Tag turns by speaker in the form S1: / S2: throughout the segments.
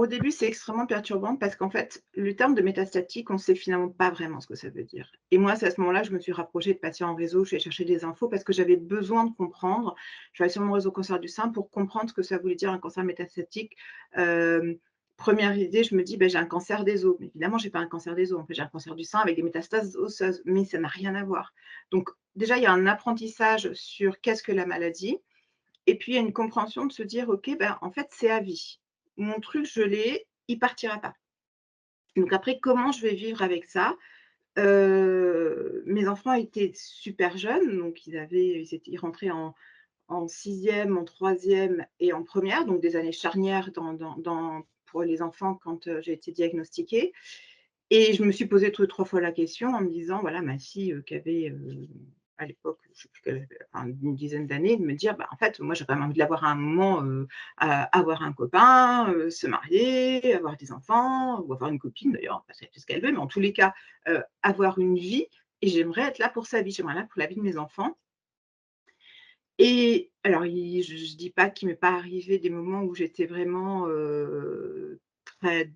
S1: au début, c'est extrêmement perturbant parce qu'en fait, le terme de métastatique, on sait finalement pas vraiment ce que ça veut dire. Et moi, c'est à ce moment-là, je me suis rapprochée de patients en réseau, je suis allée chercher des infos parce que j'avais besoin de comprendre. Je suis allée sur mon réseau cancer du sein pour comprendre ce que ça voulait dire un cancer métastatique. Hem, 1re idée, je me dis: «Beh, j'ai un cancer des os». Mais évidemment, j'ai pas un cancer des os, en fait, j'ai un cancer du sein avec des métastases osseuses, mais ça n'a rien à voir. Donc déjà, il y a un apprentissage sur qu'est-ce que la maladie et puis il y a une compréhension de se dire: «OK, ben, en fait, c'est à vie. Mon truc, je l'ai, il partira pas». Donc après, comment je vais vivre avec ça? Mes enfants étaient super jeunes, donc ils rentraient en 6e, en 3e et en première, donc des années charnières pour les enfants quand, j'ai été diagnostiquée et je me suis posé 2-3 fois la question en me disant, voilà, ma fille, qui avait, à l'époque, je sais plus quelle elle avait, enfin une dizaine d'années, de me dire: «Bah, en fait, moi, j'ai quand même envie de la voir à un moment, avoir un copain, se marier, avoir des enfants ou avoir une copine d'ailleurs, enfin, c'est ce qu'elle veut, mais en tous les cas, avoir une vie et j'aimerais être là pour sa vie, j'aimerais être là pour la vie de mes enfants». Et alors il je dis pas qu'il m'est pas arrivé des moments où j'étais vraiment, très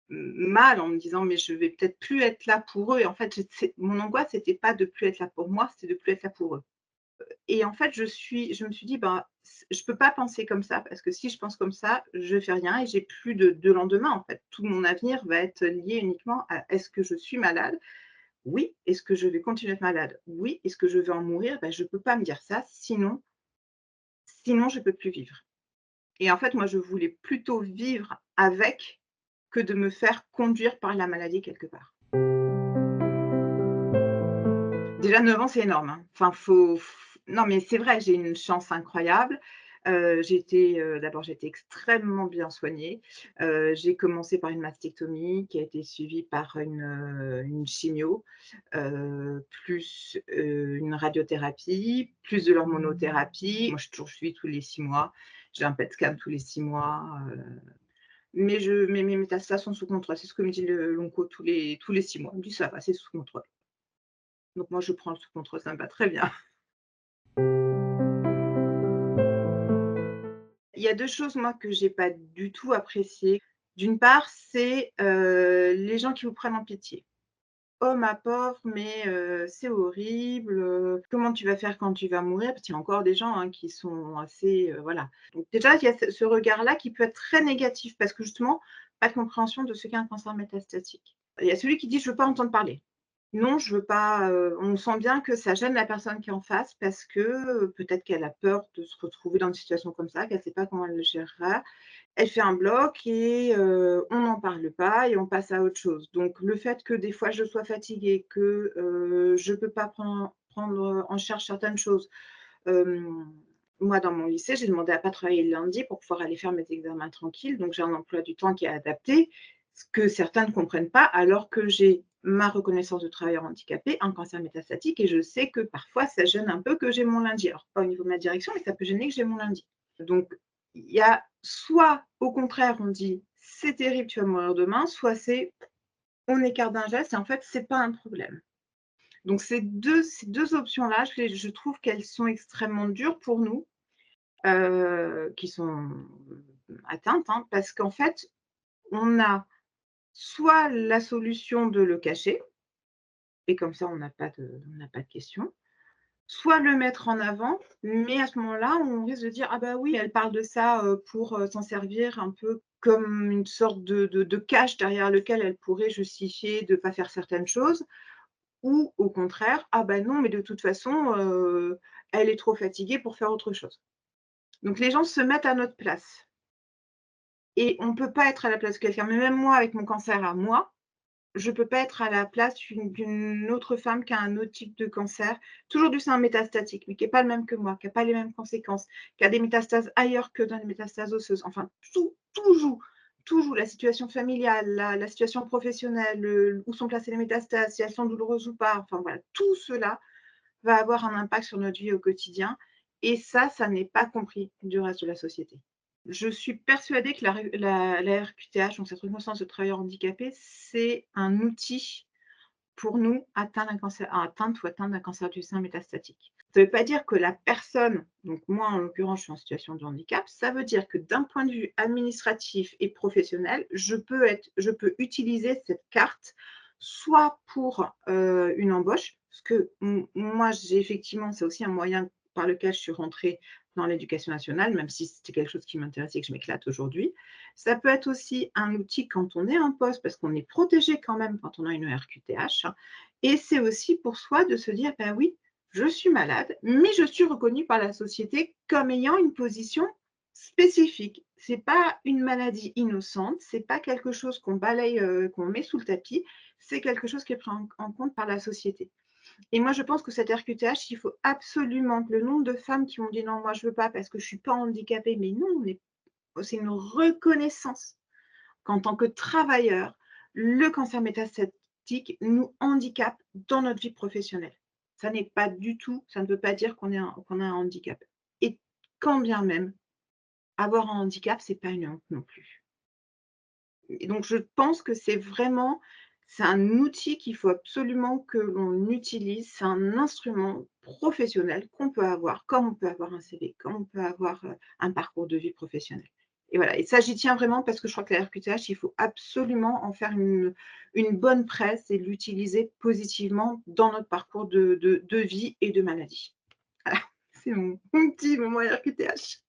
S1: mal en me disant: «Mais je vais peut-être plus être là pour eux» et en fait, c'est mon angoisse, c'était pas de plus être là pour moi, c'était de plus être là pour eux. Et en fait, je me suis dit: «Ben, je peux pas penser comme ça parce que si je pense comme ça, je fais rien et j'ai plus de lendemain, en fait. Tout mon avenir va être lié uniquement à est-ce que je suis malade? Oui. Est-ce que je vais continuer à être malade? Oui. Est-ce que je vais en mourir? Ben, je peux pas me dire ça, sinon je peux plus vivre». Et en fait, moi, je voulais plutôt vivre avec que de me faire conduire par la maladie quelque part. Déjà 9 ans, c'est énorme, hein. Enfin, non, mais c'est vrai, j'ai une chance incroyable. D'abord, j'ai été extrêmement bien soignée. J'ai commencé par une mastectomie qui a été suivie par une chimio, plus, une radiothérapie, plus de l'hormonothérapie. Moi, je suis toujours suivie tous les 6 mois. J'ai un PET scan tous les 6 mois, mais mes métastases sont sous contrôle. C'est ce que me dit l'onco tous les 6 mois. Il me dit: «Ça va, c'est sous contrôle». Donc moi, je prends le sous contrôle, ça me va très bien. Il y a 2 choses, moi, que j'ai pas du tout appréciées. D'une part, c'est, les gens qui vous prennent en pitié. «Oh ma pauvre, mais c'est horrible, comment tu vas faire quand tu vas mourir?» Parce qu'il y a encore des gens, hein, qui sont assez, voilà. Donc déjà, il y a ce regard-là qui peut être très négatif parce que justement, pas de compréhension de ce qu'est un cancer métastatique. Il y a celui qui dit: «Je veux pas entendre parler». Non, je veux pas, on sent bien que ça gêne la personne qui est en face parce que, peut-être qu'elle a peur de se retrouver dans une situation comme ça, qu'elle ne sait pas comment elle le gérera. Elle fait un bloc et on n'en parle pas et on passe à autre chose. Donc le fait que des fois je sois fatiguée, que, je peux pas prendre en charge certaines choses. Hem, Moi dans mon lycée, j'ai demandé à pas travailler le lundi pour pouvoir aller faire mes examens tranquilles, donc j'ai un emploi du temps qui est adapté, ce que certains ne comprennent pas alors que j'ai ma reconnaissance de travailleur handicapé, un cancer métastatique et je sais que parfois ça gêne un peu que j'ai mon lundi. Alors pas au niveau de ma direction, mais ça peut gêner que j'ai mon lundi. Donc il y a soit au contraire on dit: «C'est terrible, tu vas mourir demain», soit c'est on écarte d'un geste et en fait c'est pas un problème. Donc ces deux options-là, je trouve qu'elles sont extrêmement dures pour nous, qui sont atteintes, hein, parce qu'en fait, on a soit la solution de le cacher et comme ça on n'a pas de questions, soit le mettre en avant, mais à ce moment-là, on risque de dire: «Ah bah oui, elle parle de ça, pour, s'en servir un peu comme une sorte de cache derrière lequel elle pourrait justifier de ne pas faire certaines choses». Ou au contraire: «Ah bah non, mais de toute façon, elle est trop fatiguée pour faire autre chose». Donc les gens se mettent à notre place et on ne peut pas être à la place de quelqu'un. Mais même moi, avec mon cancer à moi, je ne peux pas être à la place d'une autre femme qui a un autre type de cancer, toujours du sein métastatique, mais qui est pas le même que moi, qui a pas les mêmes conséquences, qui a des métastases ailleurs que dans les métastases osseuses. Enfin, tout joue, tout joue. La situation familiale, la situation professionnelle, où sont placées les métastases, si elles sont douloureuses ou pas. Enfin voilà, tout cela va avoir un impact sur notre vie au quotidien et ça n'est pas compris du reste de la société. Je suis persuadée que la RQTH, donc cette reconnaissance de travailleur handicapé, c'est un outil pour nous atteinte ou atteinte d'un cancer du sein métastatique. Ça ne veut pas dire que la personne, donc moi en l'occurrence je suis en situation de handicap, ça veut dire que d'un point de vue administratif et professionnel, je peux utiliser cette carte soit pour, une embauche, parce que moi j'ai effectivement c'est aussi un moyen par lequel je suis rentrée dans l'éducation nationale, même si c'était quelque chose qui m'intéressait et que je m'éclate aujourd'hui. Ça peut être aussi un outil quand on est en poste, parce qu'on est protégé quand même quand on a une RQTH, hein, et c'est aussi pour soi de se dire: «Ben oui, je suis malade, mais je suis reconnue par la société comme ayant une position spécifique». C'est pas une maladie innocente, c'est pas quelque chose qu'on balaye, qu'on met sous le tapis, c'est quelque chose qui est pris en compte par la société. Et moi, je pense que cette RQTH, il faut absolument que le nombre de femmes qui m'ont dit: «Non, moi je veux pas parce que je suis pas handicapée», mais non, on est c'est une reconnaissance qu'en tant que travailleur, le cancer métastatique nous handicape dans notre vie professionnelle. Ça ne veut pas dire qu'on a un handicap. Et quand bien même, avoir un handicap, c'est pas une honte non plus. Et donc je pense que c'est un outil qu'il faut absolument que l'on utilise. C'est un instrument professionnel qu'on peut avoir, comme on peut avoir un CV, comme on peut avoir, un parcours de vie professionnel. Et voilà, et ça, j'y tiens vraiment parce que je crois que la RQTH, il faut absolument en faire une bonne presse et l'utiliser positivement dans notre parcours de vie et de maladie. Voilà, c'est mon petit moment RQTH.